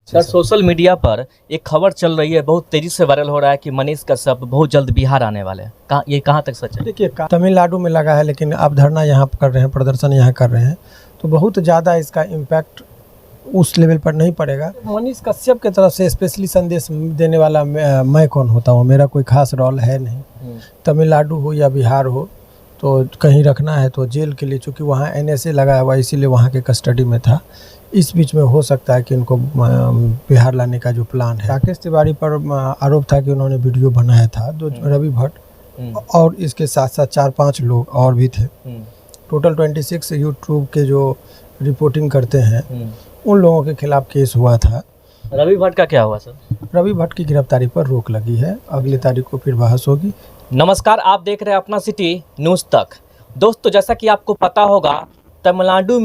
Sir social media पर एक खबर चल रही है, बहुत तेजी से वायरल हो रहा है कि मनीष कश्यप बहुत जल्द बिहार आने वाले हैं। ये कहाँ तक सच है? देखिए, तमिलनाडु में लगा है, लेकिन आप धरना यहाँ कर रहे हैं, प्रदर्शन यहाँ कर रहे हैं, तो बहुत ज़्यादा इसका इम्पैक्ट उस लेवल पर नहीं पड़ेगा। मनीष कश्यप की तरफ से स्पेशली संदेश देने वाला मैं कौन होता हूँ? मेरा कोई खास रोल है नहीं। तमिलनाडु हो या बिहार हो, तो कहीं रखना है तो जेल के लिए, चूँकि वहाँ NSA लगा हुआ, इसीलिए वहाँ के कस्टडी में था। इस बीच में हो सकता है कि इनको बिहार लाने का जो प्लान है। राकेश तिवारी पर आरोप था कि उन्होंने वीडियो बनाया था, रवि भट्ट और इसके साथ साथ 4-5 लोग और भी थे। टोटल 26 यूट्यूब के जो रिपोर्टिंग करते हैं उन लोगों के खिलाफ केस हुआ था। रवि भट्ट का क्या हुआ सर? रवि भट्ट की गिरफ्तारी पर रोक लगी है, अगली तारीख को फिर बहस होगी। नमस्कार, आप देख रहे हैं अपना सिटी न्यूज़ तक। दोस्तों, जैसा कि आपको पता होगा, तमिलनाडु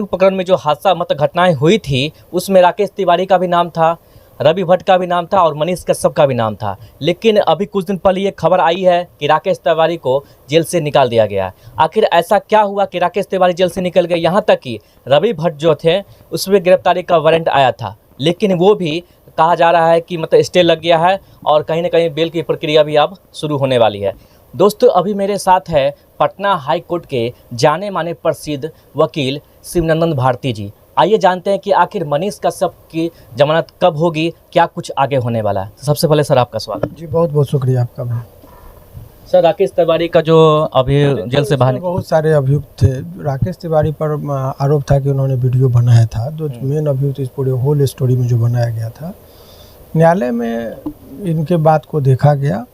प्रकरण में जो हादसा घटनाएं हुई थी, उसमें राकेश तिवारी का भी नाम था, रवि भट्ट का भी नाम था और मनीष कश्यप का भी नाम था। लेकिन अभी कुछ दिन पहले ये खबर आई है कि राकेश तिवारी को जेल से निकाल दिया गया। आखिर ऐसा क्या हुआ कि राकेश तिवारी जेल से निकल गए? यहाँ तक कि रवि भट्ट जो थे उसमें गिरफ्तारी का वारंट आया था, लेकिन वो भी कहा जा रहा है कि स्टे लग गया है और कहीं ना कहीं बेल की प्रक्रिया भी अब शुरू होने वाली है। दोस्तों, अभी मेरे साथ है पटना हाई कोर्ट के जाने माने प्रसिद्ध वकील शिवनंदन भारती जी। आइए जानते हैं कि आखिर मनीष कश्यप की जमानत कब होगी, क्या कुछ आगे होने वाला है। सबसे पहले सर आपका स्वागत। जी, बहुत बहुत शुक्रिया आपका भी। सर, राकेश तिवारी का जो अभी जेल से बाहर, बहुत सारे अभियुक्त थे। राकेश तिवारी पर आरोप था कि उन्होंने वीडियो बनाया था। जो मेन अभियुक्त इस पूरे होल स्टोरी में जो बनाया गया था, न्यायालय में इनके बात को देखा गया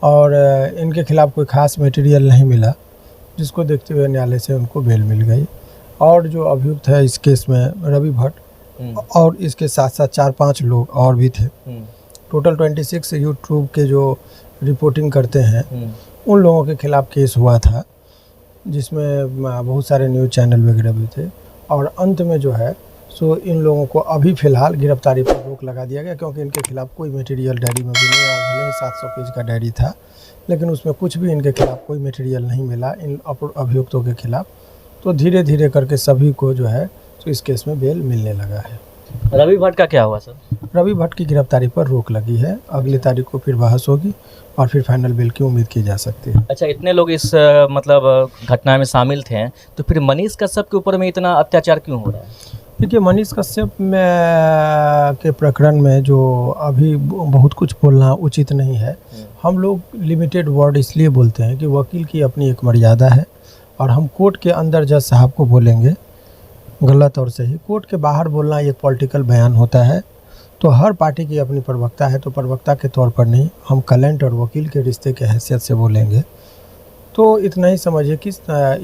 और इनके खिलाफ कोई खास मटेरियल नहीं मिला, जिसको देखते हुए न्यायालय से उनको बेल मिल गई। और जो अभियुक्त है इस केस में रवि भट्ट और इसके साथ साथ 4-5 लोग और भी थे। टोटल 26 यूट्यूब के जो रिपोर्टिंग करते हैं उन लोगों के खिलाफ केस हुआ था, जिसमें बहुत सारे न्यूज़ चैनल वगैरह भी थे। और अंत में जो है सो इन लोगों को अभी फ़िलहाल गिरफ्तारी पर रोक लगा दिया गया, क्योंकि इनके खिलाफ कोई मटेरियल डायरी में भी नहीं आया। भले ही 700 पेज का डायरी था, लेकिन उसमें कुछ भी इनके खिलाफ कोई मटेरियल नहीं मिला इन अभियुक्तों के खिलाफ। तो धीरे धीरे करके सभी को जो है तो इस केस में बेल मिलने लगा है। रवि भट्ट का क्या हुआ सर? रवि भट्ट की गिरफ्तारी पर रोक लगी है, अगली तारीख को फिर बहस होगी और फिर फाइनल बेल की उम्मीद की जा सकती है। अच्छा, इतने लोग इस घटना में शामिल थे, तो फिर मनीष कश्यप के ऊपर में इतना अत्याचार क्यों हो रहा है? देखिए, मनीष कश्यप के प्रकरण में जो अभी बहुत कुछ बोलना उचित नहीं है। हम लोग लिमिटेड वर्ड इसलिए बोलते हैं कि वकील की अपनी एक मर्यादा है और हम कोर्ट के अंदर जज साहब को बोलेंगे गलत और सही। कोर्ट के बाहर बोलना एक पॉलिटिकल बयान होता है, तो हर पार्टी की अपनी प्रवक्ता है, तो प्रवक्ता के तौर पर नहीं, हम क्लाइंट और वकील के रिश्ते के हैसियत से बोलेंगे। तो इतना ही समझिए कि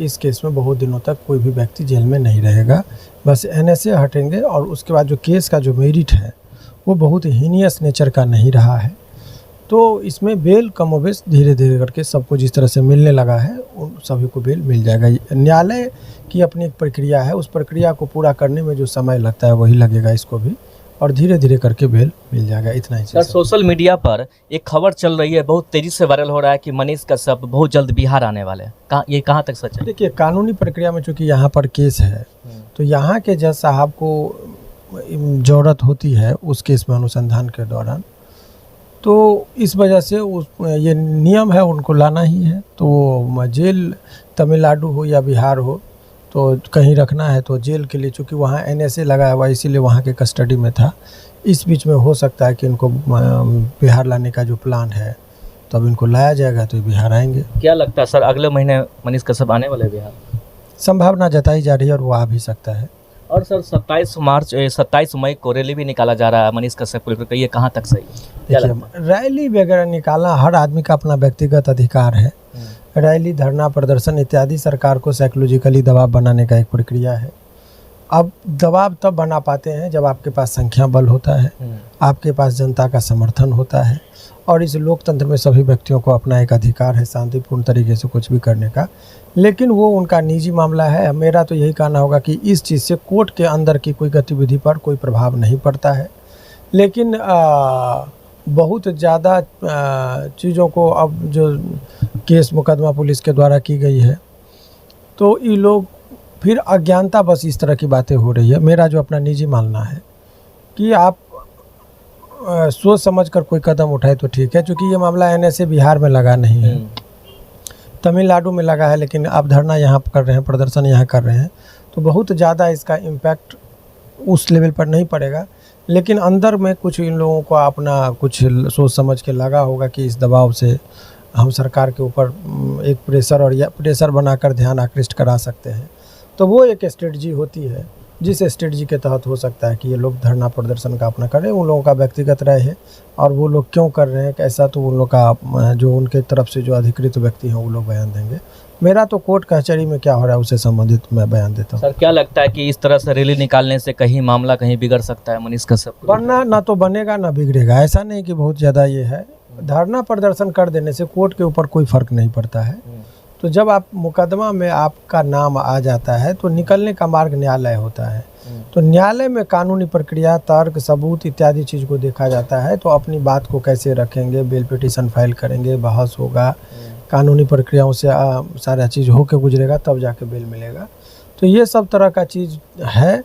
इस केस में बहुत दिनों तक कोई भी व्यक्ति जेल में नहीं रहेगा। बस NSA हटेंगे और उसके बाद जो केस का जो मेरिट है वो बहुत हीनियस नेचर का नहीं रहा है, तो इसमें बेल कमोबेश धीरे धीरे करके सबको जिस तरह से मिलने लगा है उन सभी को बेल मिल जाएगा। न्यायालय की अपनी एक प्रक्रिया है, उस प्रक्रिया को पूरा करने में जो समय लगता है वही लगेगा इसको भी, और धीरे धीरे करके बेल मिल जाएगा। इतना ही। सर, सोशल मीडिया पर एक खबर चल रही है, बहुत तेजी से वायरल हो रहा है कि मनीष कश्यप बहुत जल्द बिहार आने वाले हैं। ये कहाँ तक सच है? देखिए, कानूनी प्रक्रिया में चूँकि यहाँ पर केस है, तो यहाँ के जज साहब को ज़रूरत होती है उस केस में अनुसंधान के दौरान, तो इस वजह से ये नियम है, उनको लाना ही है। तो जेल तमिलनाडु हो या बिहार हो, तो कहीं रखना है तो जेल के लिए, चूँकि वहाँ NSA लगा हुआ, इसीलिए वहाँ के कस्टडी में था। इस बीच में हो सकता है कि इनको बिहार लाने का जो प्लान है, तो अब इनको लाया जाएगा तो बिहार आएंगे। क्या लगता है सर, अगले महीने मनीष कश्यप आने वाले बिहार? संभावना जताई जा रही है और वो आ भी सकता है। और सर 27 मई को रैली भी निकाला जा रहा है मनीष कश्यप को लेकर, ये कहाँ तक सही है? देखिए, रैली वगैरह निकालना हर आदमी का अपना व्यक्तिगत अधिकार है। रैली, धरना, प्रदर्शन इत्यादि सरकार को साइकोलॉजिकली दबाव बनाने का एक प्रक्रिया है। अब दबाव तब बना पाते हैं जब आपके पास संख्या बल होता है, आपके पास जनता का समर्थन होता है, और इस लोकतंत्र में सभी व्यक्तियों को अपना एक अधिकार है शांतिपूर्ण तरीके से कुछ भी करने का। लेकिन वो उनका निजी मामला है। मेरा तो यही कहना होगा कि इस चीज़ से कोर्ट के अंदर की कोई गतिविधि पर कोई प्रभाव नहीं पड़ता है। लेकिन बहुत ज़्यादा चीज़ों को अब जो केस मुकदमा पुलिस के द्वारा की गई है, तो ये लोग फिर अज्ञानता बस इस तरह की बातें हो रही है। मेरा जो अपना निजी मानना है कि आप सोच समझ कर कोई कदम उठाए तो ठीक है, क्योंकि ये मामला NSA बिहार में लगा नहीं है, तमिलनाडु में लगा है, लेकिन आप धरना यहाँ कर रहे हैं, प्रदर्शन यहाँ कर रहे हैं, तो बहुत ज़्यादा इसका इम्पैक्ट उस लेवल पर नहीं पड़ेगा। लेकिन अंदर में कुछ इन लोगों को अपना कुछ सोच समझ के लगा होगा कि इस दबाव से हम सरकार के ऊपर एक प्रेशर और या प्रेशर बनाकर ध्यान आकृष्ट करा सकते हैं। तो वो एक स्ट्रेटजी होती है, जिस स्ट्रेटजी के तहत हो सकता है कि ये लोग धरना प्रदर्शन का अपना करें। उन लोगों का व्यक्तिगत राय है, और वो लोग क्यों कर रहे हैं कैसा, तो उन लोग का जो उनके तरफ से जो अधिकृत व्यक्ति हैं वो लोग बयान देंगे। मेरा तो कोर्ट कचहरी में क्या हो रहा है उससे संबंधित मैं बयान देता हूँ। सर क्या लगता है कि इस तरह से रैली निकालने से कहीं मामला कहीं बिगड़ सकता है मनीष कश्यप को? बनना ना तो बनेगा ना बिगड़ेगा, ऐसा नहीं कि बहुत ज़्यादा ये है। धरना प्रदर्शन कर देने से कोर्ट के ऊपर कोई फर्क नहीं पड़ता है। तो जब आप मुकदमा में आपका नाम आ जाता है तो निकलने का मार्ग न्यायालय होता है। तो न्यायालय में कानूनी प्रक्रिया, तर्क, सबूत इत्यादि चीज़ को देखा जाता है। तो अपनी बात को कैसे रखेंगे, बेल पिटीशन फाइल करेंगे, बहस होगा, कानूनी प्रक्रियाओं से सारा चीज़ होके गुजरेगा, तब जाके बेल मिलेगा। तो ये सब तरह का चीज़ है,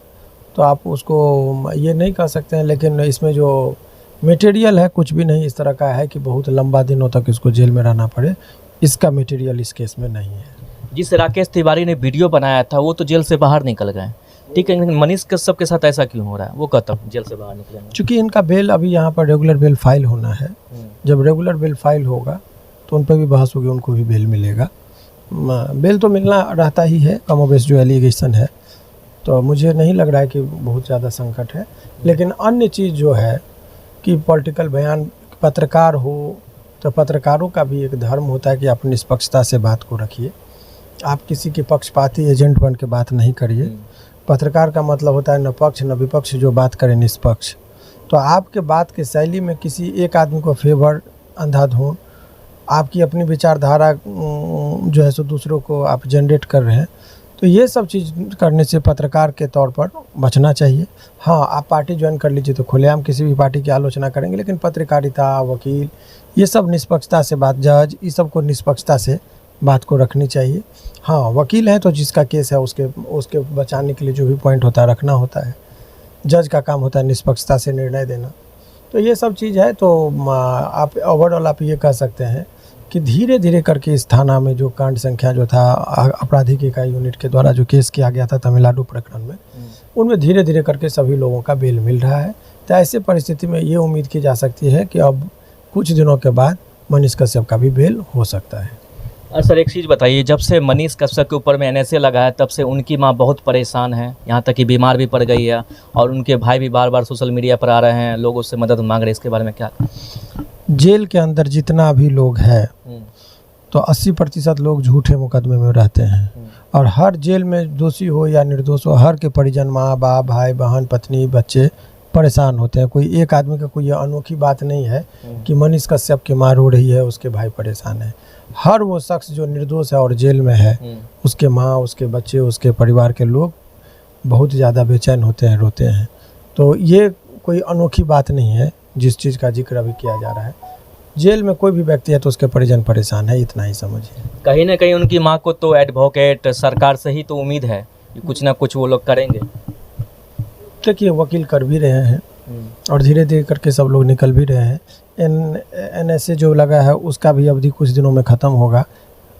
तो आप उसको ये नहीं कह सकते हैं। लेकिन इसमें जो मटेरियल है कुछ भी नहीं इस तरह का है कि बहुत लंबा दिनों तक इसको जेल में रहना पड़े, इसका मटेरियल इस केस में नहीं है। जिस राकेश तिवारी ने वीडियो बनाया था वो तो जेल से बाहर निकल गए, ठीक है, लेकिन मनीष कश्यप के साथ ऐसा क्यों हो रहा है? वो कब तक जेल से बाहर निकलेंगे? चूँकि इनका बेल अभी यहाँ पर रेगुलर बेल फाइल होना है। जब रेगुलर बेल फाइल होगा तो उन पर भी बहस होगी, उनको भी बेल मिलेगा। बेल तो मिलना रहता ही है, कमोबेश जो एलिगेशन है, तो मुझे नहीं लग रहा है कि बहुत ज़्यादा संकट है। लेकिन अन्य चीज़ जो है कि पॉलिटिकल बयान, पत्रकार हो तो पत्रकारों का भी एक धर्म होता है कि आप निष्पक्षता से बात को रखिए। आप किसी के पक्षपाती एजेंट बन के बात नहीं करिए। पत्रकार का मतलब होता है न पक्ष न विपक्ष, जो बात करे निष्पक्ष। तो आपके बात के शैली में किसी एक आदमी को फेवर, अंधाधुंध आपकी अपनी विचारधारा जो है सो दूसरों को आप जनरेट कर रहे हैं, तो ये सब चीज़ करने से पत्रकार के तौर पर बचना चाहिए। हाँ, आप पार्टी ज्वाइन कर लीजिए तो खुलेआम किसी भी पार्टी की आलोचना करेंगे, लेकिन पत्रकारिता, वकील, ये सब निष्पक्षता से बात, जज, ये सब को निष्पक्षता से बात को रखनी चाहिए। हाँ, वकील है तो जिसका केस है उसके बचाने के लिए जो भी पॉइंट होता है रखना होता है। जज का काम होता है निष्पक्षता से निर्णय देना। तो ये सब चीज़ है। तो आप ओवरऑल आप ये कह सकते हैं कि धीरे धीरे करके इस थाना में जो कांड संख्या जो था आपराधिक इकाई यूनिट के द्वारा जो केस किया गया था तमिलनाडु प्रकरण में, उनमें धीरे धीरे करके सभी लोगों का बेल मिल रहा है। तो ऐसे परिस्थिति में ये उम्मीद की जा सकती है कि अब कुछ दिनों के बाद मनीष कश्यप का भी बेल हो सकता है। सर एक चीज़ बताइए, जब से मनीष कश्यप के ऊपर में NSA लगा है तब से उनकी मां बहुत परेशान है, यहाँ तक कि बीमार भी पड़ गई है, और उनके भाई भी बार बार सोशल मीडिया पर आ रहे हैं, लोगों से मदद मांग रहे हैं। इसके बारे में क्या? जेल के अंदर जितना भी लोग हैं तो 80% लोग झूठे मुकदमे में रहते हैं, और हर जेल में दोषी हो या निर्दोष हो, हर के परिजन, माँ बाप, भाई बहन, पत्नी, बच्चे परेशान होते हैं। कोई एक आदमी का कोई अनोखी बात नहीं है कि मनीष कश्यप की माँ रो रही है, उसके भाई परेशान है। हर वो शख्स जो निर्दोष है और जेल में है, उसके माँ, उसके बच्चे, उसके परिवार के लोग बहुत ज़्यादा बेचैन होते हैं, रोते हैं। तो ये कोई अनोखी बात नहीं है जिस चीज़ का जिक्र अभी किया जा रहा है। जेल में कोई भी व्यक्ति है तो उसके परिजन परेशान है, इतना ही समझिए। कहीं ना कहीं उनकी माँ को तो एडवोकेट, सरकार से ही तो उम्मीद है कि कुछ ना कुछ वो लोग करेंगे। देखिए, वकील कर भी रहे हैं और धीरे धीरे करके सब लोग निकल भी रहे हैं। NSA जो लगा है उसका भी अवधि कुछ दिनों में ख़त्म होगा,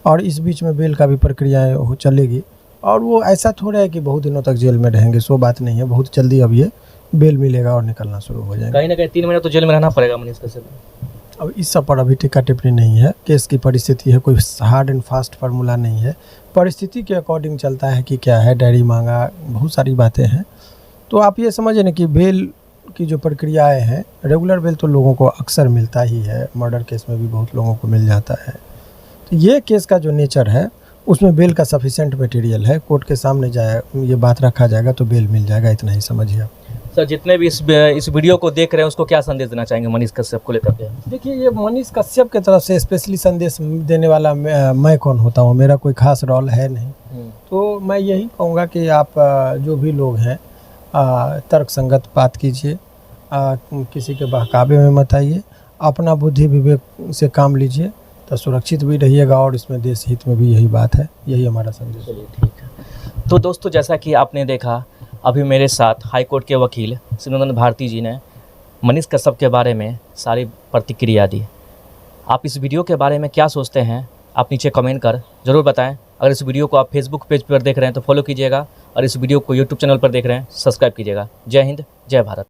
और इस बीच में बेल का भी प्रक्रिया चलेगी। और वो ऐसा थोड़ा है कि बहुत दिनों तक जेल में रहेंगे, सो बात नहीं है। बहुत जल्दी अब ये बेल मिलेगा और निकलना शुरू हो जाएगा। कहीं ना कहीं 3 महीने तो जेल में रहना पड़ेगा मनीष कश्यप। अब इस सब पर अभी टीका टिप्पणी नहीं है। केस की परिस्थिति है, कोई हार्ड एंड फास्ट फार्मूला नहीं है। परिस्थिति के अकॉर्डिंग चलता है कि क्या है, डायरी मांगा, बहुत सारी बातें हैं। तो आप ये समझें ना कि बेल की जो प्रक्रियाएं हैं, रेगुलर बेल तो लोगों को अक्सर मिलता ही है, मर्डर केस में भी बहुत लोगों को मिल जाता है। तो ये केस का जो नेचर है उसमें बेल का सफिशेंट मटेरियल है, कोर्ट के सामने जाए ये बात रखा जाएगा तो बेल मिल जाएगा, इतना ही समझिए आप। सर जितने भी इस वीडियो को देख रहे हैं उसको क्या संदेश देना चाहेंगे मनीष कश्यप को लेकर के? देखिए, ये मनीष कश्यप की तरफ से स्पेशली संदेश देने वाला मैं कौन होता हूँ, मेरा कोई खास रोल है नहीं। तो मैं यही कहूँगा कि आप जो भी लोग हैं तर्क संगत बात कीजिए, किसी के बहकावे में मत आइए, अपना बुद्धि विवेक से काम लीजिए तो सुरक्षित भी रहिएगा, और इसमें देश हित में भी यही बात है, यही हमारा संदेश है। ठीक है। तो दोस्तों, जैसा कि आपने देखा अभी मेरे साथ हाई कोर्ट के वकील सिमरन भारती जी ने मनीष कश्यप के बारे में सारी प्रतिक्रिया दी। आप इस वीडियो के बारे में क्या सोचते हैं आप नीचे कमेंट कर ज़रूर बताएं। अगर इस वीडियो को आप फेसबुक पेज पर देख रहे हैं तो फॉलो कीजिएगा और इस वीडियो को यूट्यूब चैनल पर देख रहे हैं सब्सक्राइब कीजिएगा। जय हिंद, जय भारत।